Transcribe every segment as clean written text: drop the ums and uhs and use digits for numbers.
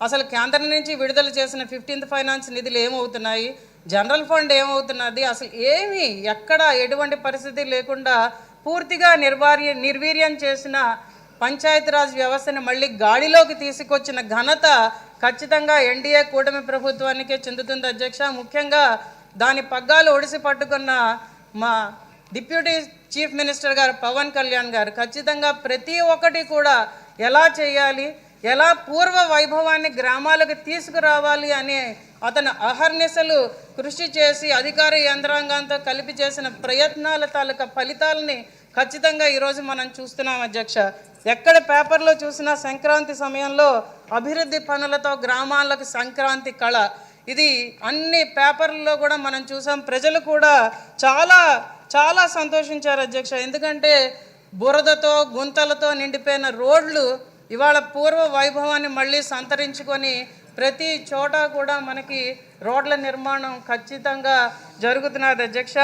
అసలు కేంద్రం నుంచి విడుదల చేసిన 15th ఫైనాన్స్ నిధులు ఏమవుతున్నాయి, జనరల్ ఫండ్ ఏమవుతున్నది, అసలు ఏమీ ఎక్కడ ఎటువంటి పరిస్థితి లేకుండా పూర్తిగా నిర్వీర్యం చేసిన పంచాయతీరాజ్ వ్యవస్థని మళ్ళీ గాడిలోకి తీసుకొచ్చిన ఘనత ఖచ్చితంగా ఎన్డీఏ కూటమి ప్రభుత్వానికే చెందుతుంది అధ్యక్ష. ముఖ్యంగా దాని పగ్గాలు ఒడిసి పట్టుకున్న మా డిప్యూటీ చీఫ్ మినిస్టర్ గారు పవన్ కళ్యాణ్ గారు ఖచ్చితంగా ప్రతి ఒక్కటి కూడా ఎలా చేయాలి, ఎలా పూర్వ వైభవాన్ని గ్రామాలకు తీసుకురావాలి అనే అతను అహర్నిశలు కృషి చేసి అధికార యంత్రాంగంతో కలిపి చేసిన ప్రయత్నాల తాలూకా ఫలితాలని ఖచ్చితంగా ఈరోజు మనం చూస్తున్నాం అధ్యక్ష. ఎక్కడ పేపర్లో చూసినా సంక్రాంతి సమయంలో అభివృద్ధి పనులతో గ్రామాలకు సంక్రాంతి కళ, ఇది అన్ని పేపర్లలో కూడా మనం చూసాం. ప్రజలు కూడా చాలా చాలా సంతోషించారు అధ్యక్ష. ఎందుకంటే బురదతో గుంతలతో నిండిపోయిన రోడ్లు ఇవాళ పూర్వ వైభవాన్ని మళ్ళీ సంతరించుకొని ప్రతి చోట కూడా మనకి రోడ్ల నిర్మాణం ఖచ్చితంగా జరుగుతున్నది అధ్యక్ష.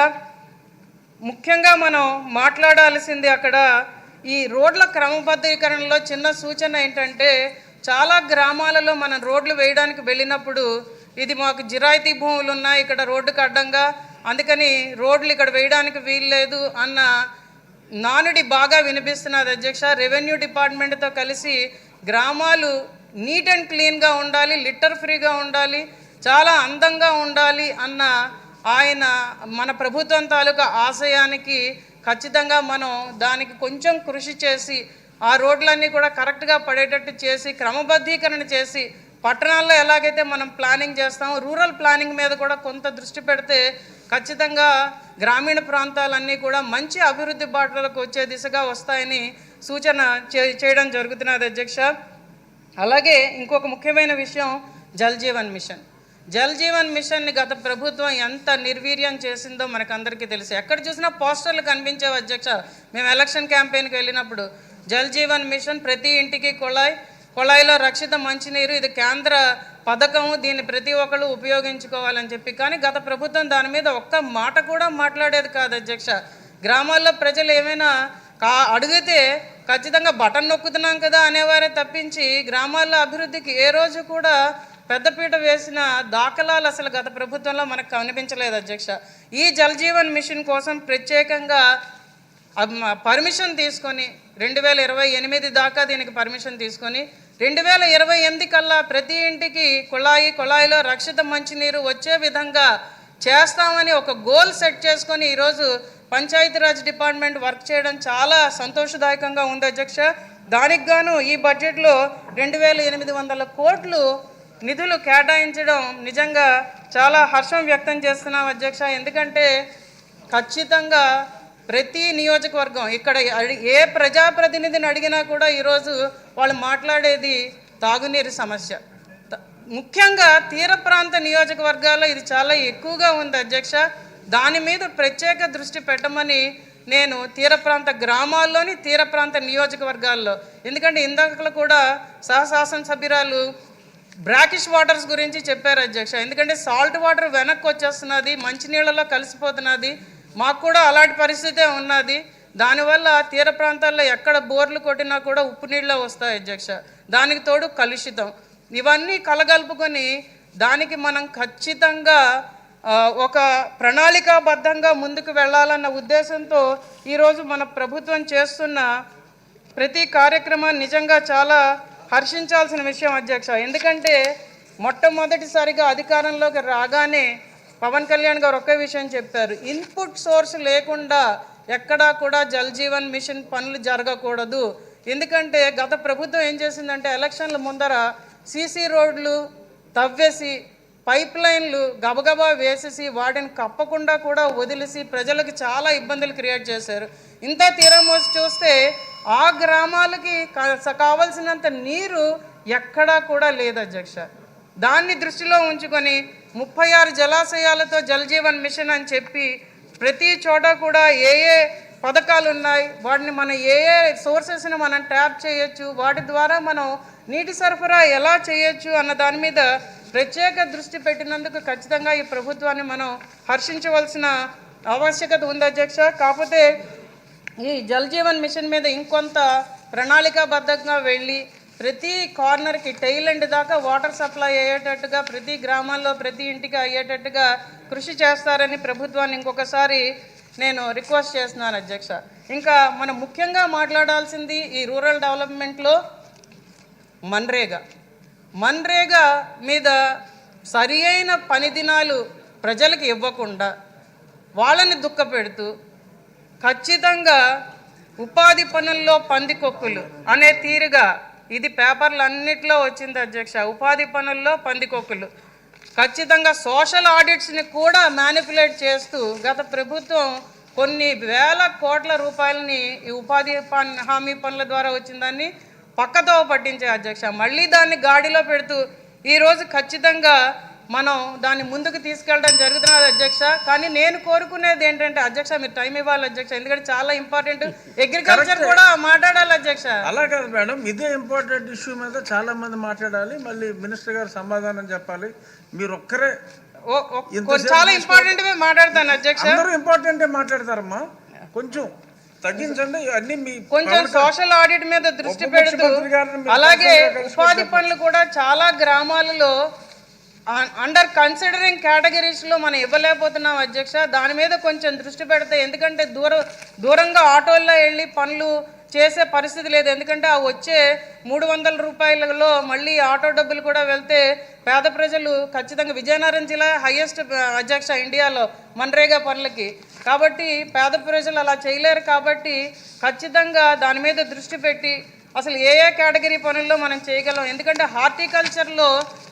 ముఖ్యంగా మనం మాట్లాడాల్సింది అక్కడ ఈ రోడ్ల క్రమబద్ధీకరణలో చిన్న సూచన ఏంటంటే, చాలా గ్రామాలలో మనం రోడ్లు వేయడానికి వెళ్ళినప్పుడు ఇది మాకు జిరాయితీ భూములు ఉన్నాయి ఇక్కడ రోడ్డుకు అడ్డంగా, అందుకని రోడ్లు ఇక్కడ వేయడానికి వీల్లేదు అన్న నానుడి బాగా వినిపిస్తున్నది అధ్యక్ష. రెవెన్యూ డిపార్ట్మెంట్తో కలిసి గ్రామాలు నీట్ అండ్ క్లీన్గా ఉండాలి, లిట్టర్ ఫ్రీగా ఉండాలి, చాలా అందంగా ఉండాలి అన్న ఆయన మన ప్రభుత్వం తాలూకా ఆశయానికి ఖచ్చితంగా మనం దానికి కొంచెం కృషి చేసి ఆ రోడ్లన్నీ కూడా కరెక్ట్గా పడేటట్టు చేసి క్రమబద్ధీకరణ చేసి పట్టణాల్లో ఎలాగైతే మనం ప్లానింగ్ చేస్తామో రూరల్ ప్లానింగ్ మీద కూడా కొంత దృష్టి పెడితే ఖచ్చితంగా గ్రామీణ ప్రాంతాలన్నీ కూడా మంచి అభివృద్ధి బాటలకు వచ్చే దిశగా వస్తాయని సూచన చేయడం జరుగుతున్నది అధ్యక్ష. అలాగే ఇంకొక ముఖ్యమైన విషయం జల్ జీవన్ మిషన్. జల్ జీవన్ మిషన్ని గత ప్రభుత్వం ఎంత నిర్వీర్యం చేసిందో మనకందరికీ తెలుసు. ఎక్కడ చూసినా పోస్టర్లు కనిపించేవి అధ్యక్ష. మేము ఎలక్షన్ క్యాంపెయిన్కి వెళ్ళినప్పుడు జల్ జీవన్ మిషన్, ప్రతి ఇంటికి కుళాయిలో రక్షిత మంచినీరు, ఇది కేంద్ర పథకము, దీన్ని ప్రతి ఒక్కళ్ళు ఉపయోగించుకోవాలని చెప్పి. కానీ గత ప్రభుత్వం దాని మీద ఒక్క మాట కూడా మాట్లాడేది కాదు అధ్యక్ష. గ్రామాల్లో ప్రజలు ఏమైనా అడిగితే ఖచ్చితంగా బటన్ నొక్కుతున్నాం కదా అనేవారే తప్పించి గ్రామాల్లో అభివృద్ధికి ఏ రోజు కూడా పెద్దపీట వేసిన దాఖలాలు అసలు గత ప్రభుత్వంలో మనకు కనిపించలేదు అధ్యక్ష. ఈ జల్ జీవన్ మిషన్ కోసం ప్రత్యేకంగా పర్మిషన్ తీసుకొని 2028 దాకా దీనికి పర్మిషన్ తీసుకొని 2028 కల్లా ప్రతి ఇంటికి కుళాయిలో రక్షిత మంచినీరు వచ్చే విధంగా చేస్తామని ఒక గోల్ సెట్ చేసుకొని ఈరోజు పంచాయతీరాజ్ డిపార్ట్మెంట్ వర్క్ చేయడం చాలా సంతోషదాయకంగా ఉంది అధ్యక్ష. దానికి గాను ఈ బడ్జెట్లో 2800 కోట్లు నిధులు కేటాయించడం నిజంగా చాలా హర్షం వ్యక్తం చేస్తున్నాం అధ్యక్ష. ఎందుకంటే ఖచ్చితంగా ప్రతి నియోజకవర్గం ఇక్కడ ఏ ప్రజాప్రతినిధిని అడిగినా కూడా ఈరోజు వాళ్ళు మాట్లాడేది తాగునీరు సమస్య. ముఖ్యంగా తీర ప్రాంత నియోజకవర్గాల్లో ఇది చాలా ఎక్కువగా ఉంది అధ్యక్ష. దాని మీద ప్రత్యేక దృష్టి పెట్టమని నేను తీర ప్రాంత గ్రామాల్లోని తీర ప్రాంత నియోజకవర్గాల్లో, ఎందుకంటే ఇందాకలు కూడా సహశాసనసభ్యురాలు బ్రాకిష్ వాటర్స్ గురించి చెప్పారు అధ్యక్ష. ఎందుకంటే సాల్ట్ వాటర్ వెనక్కి వచ్చేస్తున్నది, మంచినీళ్ళలో కలిసిపోతున్నది, మాకు కూడా అలాంటి పరిస్థితే ఉన్నది. దానివల్ల తీర ప్రాంతాల్లో ఎక్కడ బోర్లు కొట్టినా కూడా ఉప్పు నీళ్ళే వస్తాయి అధ్యక్ష. దానికి తోడు కలుషితం, ఇవన్నీ కలగలుపుకొని దానికి మనం ఖచ్చితంగా ఒక ప్రణాళికాబద్ధంగా ముందుకు వెళ్ళాలన్న ఉద్దేశంతో ఈరోజు మన ప్రభుత్వం చేస్తున్న ప్రతి కార్యక్రమాన్ని నిజంగా చాలా హర్షించాల్సిన విషయం అధ్యక్ష. ఎందుకంటే మొట్టమొదటిసారిగా అధికారంలోకి రాగానే పవన్ కళ్యాణ్ గారు ఒకే విషయం చెప్పారు, ఇన్పుట్ సోర్స్ లేకుండా ఎక్కడా కూడా జల్ జీవన్ మిషన్ పనులు జరగకూడదు. ఎందుకంటే గత ప్రభుత్వం ఏం చేసిందంటే ఎలక్షన్ల ముందర సీసీ రోడ్లు తవ్వేసి పైప్ లైన్లు గబగబా వేసేసి వాటిని కప్పకుండా కూడా వదిలేసి ప్రజలకు చాలా ఇబ్బందులు క్రియేట్ చేశారు. ఇంత తీరమోసి చూస్తే ఆ గ్రామాలకి కావాల్సినంత నీరు ఎక్కడా కూడా లేదు అధ్యక్ష. దాన్ని దృష్టిలో ఉంచుకొని 36 జలాశయాలతో జల్ జీవన్ మిషన్ అని చెప్పి ప్రతి చోట కూడా ఏ పథకాలు ఉన్నాయి, వాటిని మనం ఏ సోర్సెస్ని మనం ట్యాప్ చేయొచ్చు, వాటి ద్వారా మనం నీటి సరఫరా ఎలా చేయొచ్చు అన్న దాని మీద ప్రత్యేక దృష్టి పెట్టినందుకు ఖచ్చితంగా ఈ ప్రభుత్వాన్ని మనం హర్షించవలసిన ఆవశ్యకత ఉంది అధ్యక్ష. కాకపోతే ఈ జల్ జీవన్ మిషన్ మీద ఇంకొంత ప్రణాళికాబద్ధంగా వెళ్ళి ప్రతి కార్నర్కి టైల్ ఎండ్ దాకా వాటర్ సప్లై అయ్యేటట్టుగా ప్రతి గ్రామాల్లో ప్రతి ఇంటికి అయ్యేటట్టుగా కృషి చేస్తారని ప్రభుత్వాన్ని ఇంకొకసారి నేను రిక్వెస్ట్ చేస్తున్నాను అధ్యక్ష. ఇంకా మనం ముఖ్యంగా మాట్లాడాల్సింది ఈ రూరల్ డెవలప్మెంట్లో మన్రేగా మీద సరి అయిన పని దినాలు ప్రజలకు ఇవ్వకుండా వాళ్ళని దుఃఖపెడుతూ ఖచ్చితంగా ఉపాధి పనుల్లో పందికొక్కులు అనే తీరుగా ఇది పేపర్లు అన్నిట్లో వచ్చింది అధ్యక్ష. ఉపాధి పనుల్లో పందికొక్కులు ఖచ్చితంగా సోషల్ ఆడిట్స్ని కూడా మ్యానిపులేట్ చేస్తూ గత ప్రభుత్వం కొన్ని వేల కోట్ల రూపాయలని ఈ ఉపాధి హామీ పనుల ద్వారా వచ్చిన దాన్ని పక్కతో పట్టించే అధ్యక్ష. మళ్ళీ దాన్ని గాడిలో పెడుతూ ఈరోజు ఖచ్చితంగా మనం దాన్ని ముందుకు తీసుకెళ్ళడం జరుగుతున్నది అధ్యక్ష. కానీ నేను కోరుకునేది ఏంటంటే అధ్యక్ష, మీరు టైం ఇవ్వాలి అధ్యక్ష, ఎందుకంటే చాలా ఇంపార్టెంట్ అగ్రికల్చర్ కూడా మాట్లాడాలి అధ్యక్ష. అలా కాదు మేడం, ఇదే ఇంపార్టెంట్ ఇష్యూ మీద చాలా మంది మాట్లాడాలి, మళ్ళీ మినిస్టర్ గారు సమాధానం చెప్పాలి. మీరు ఒక్కరే చాలా ఇంపార్టెంట్ మాట్లాడతాను అధ్యక్ష. అందరూ ఇంపార్టెంట్ మాట్లాడతారమ్మా, కొంచెం తగ్గించండి. అన్ని మీ కొంచెం సోషల్ ఆడిట్ మీద దృష్టి పెడుతూ అలాగే ఉపాధి పనులు కూడా చాలా గ్రామాలలో అండర్ కన్సిడరింగ్ కేటగిరీస్లో మనం ఇవ్వలేకపోతున్నాం అధ్యక్ష. దాని మీద కొంచెం దృష్టి పెడితే, ఎందుకంటే దూరంగా ఆటోల్లో వెళ్ళి పనులు చేసే పరిస్థితి లేదు. ఎందుకంటే ఆ వచ్చే 300 రూపాయలలో మళ్ళీ ఆటో డబ్బులు కూడా వెళ్తే పేద ప్రజలు ఖచ్చితంగా విజయనగరం జిల్లా హైయెస్ట్ అధ్యక్ష ఇండియాలో మన్రేగా పనులకి. కాబట్టి పేద ప్రజలు అలా చేయలేరు. కాబట్టి ఖచ్చితంగా దాని మీద దృష్టి పెట్టి అసలు ఏ కేటగిరీ పనుల్లో మనం చేయగలం. ఎందుకంటే హార్టికల్చర్లో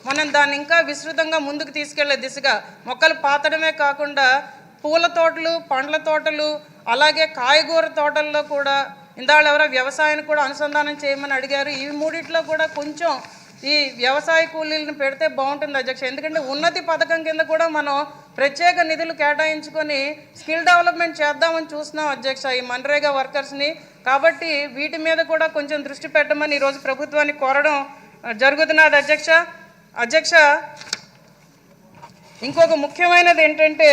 మనం దాన్ని ఇంకా విస్తృతంగా ముందుకు తీసుకెళ్లే దిశగా మొక్కలు పాతడమే కాకుండా పూల తోటలు, పండ్ల తోటలు, అలాగే కాయగూర తోటల్లో కూడా ఇందాళ ఎవరో వ్యవసాయాన్ని కూడా అనుసంధానం చేయమని అడిగారు. ఈ మూడిట్లో కూడా కొంచెం ఈ వ్యవసాయ కూలీలను పెడితే బాగుంటుంది అధ్యక్ష. ఎందుకంటే ఉన్నతి పథకం కింద కూడా మనం ప్రత్యేక నిధులు కేటాయించుకొని స్కిల్ డెవలప్మెంట్ చేద్దామని చూస్తున్నాం అధ్యక్ష ఈ మన్రేగా వర్కర్స్ని. కాబట్టి వీటి మీద కూడా కొంచెం దృష్టి పెట్టమని ఈరోజు ప్రభుత్వాన్ని కోరడం జరుగుతున్నది అధ్యక్ష. ఇంకొక ముఖ్యమైనది ఏంటంటే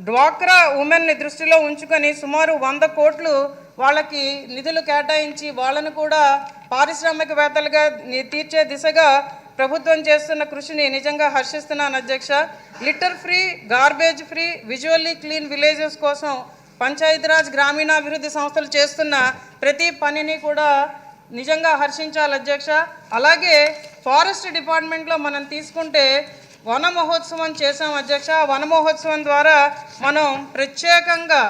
డ్వాక్రా ఉమెన్ని దృష్టిలో ఉంచుకొని సుమారు 100 కోట్లు వాళ్ళకి నిధులు కేటాయించి వాళ్ళను కూడా పారిశ్రామికవేత్తలుగా తీర్చే దిశగా ప్రభుత్వం చేస్తున్న కృషిని నిజంగా హర్షిస్తున్నాను అధ్యక్ష. Litter free, garbage free, visually clean villages కోసం పంచాయతీరాజ్ గ్రామీణాభివృద్ధి సంస్థలు చేస్తున్న ప్రతి పనిని కూడా నిజంగా హర్షించాలి అధ్యక్ష. అలాగే ఫారెస్ట్ డిపార్ట్మెంట్లో మనం తీసుకుంటే వన మహోత్సవం చేసాం అధ్యక్ష. వన మహోత్సవం ద్వారా మనం ప్రత్యేకంగా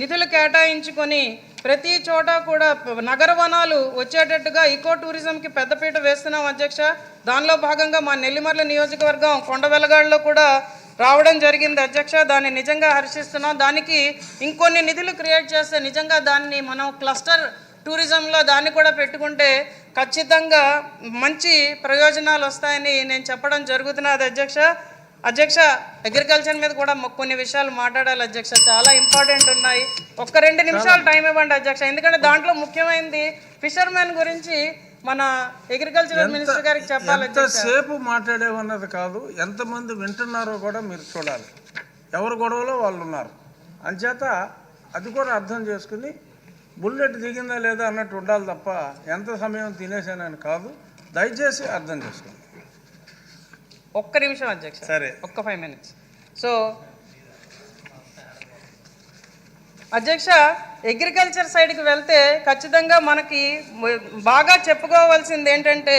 నిధులు కేటాయించుకొని ప్రతి చోట కూడా నగర వనాలు వచ్చేటట్టుగా ఈకో టూరిజంకి పెద్దపీట వేస్తున్నాం అధ్యక్ష. దానిలో భాగంగా మా నెల్లిమర్ల నియోజకవర్గం కొండవెలగాడులో కూడా రావడం జరిగింది అధ్యక్ష. దాన్ని నిజంగా హర్షిస్తున్నాం. దానికి ఇంకొన్ని నిధులు క్రియేట్ చేస్తే నిజంగా దాన్ని మనం క్లస్టర్ టూరిజంలో దాన్ని కూడా పెట్టుకుంటే ఖచ్చితంగా మంచి ప్రయోజనాలు వస్తాయని నేను చెప్పడం జరుగుతున్నది అధ్యక్ష. అగ్రికల్చర్ మీద కూడా కొన్ని విషయాలు మాట్లాడాలి అధ్యక్ష, చాలా ఇంపార్టెంట్ ఉన్నాయి. 1-2 నిమిషాలు టైం ఇవ్వండి అధ్యక్ష, ఎందుకంటే దాంట్లో ముఖ్యమైనది ఫిషర్మెన్ గురించి మన అగ్రికల్చరల్ మినిస్టర్ గారికి చెప్పాలి. ఎంతసేపు మాట్లాడేమన్నది కాదు, ఎంతమంది వింటున్నారో కూడా మీరు చూడాలి. ఎవరు గొడవలో వాళ్ళు ఉన్నారు. అంచేత అది కూడా అర్థం చేసుకుని బుల్లెట్ దిగిందా లేదా అన్నట్టు ఉండాలి తప్ప ఎంత సమయం తినేసానని కాదు. దయచేసి అర్థం చేసుకోండి. 1 నిమిషం అధ్యక్ష, సరే, 5 minutes. సో అధ్యక్ష, అగ్రికల్చర్ సైడ్కి వెళ్తే ఖచ్చితంగా మనకి బాగా చెప్పుకోవాల్సింది ఏంటంటే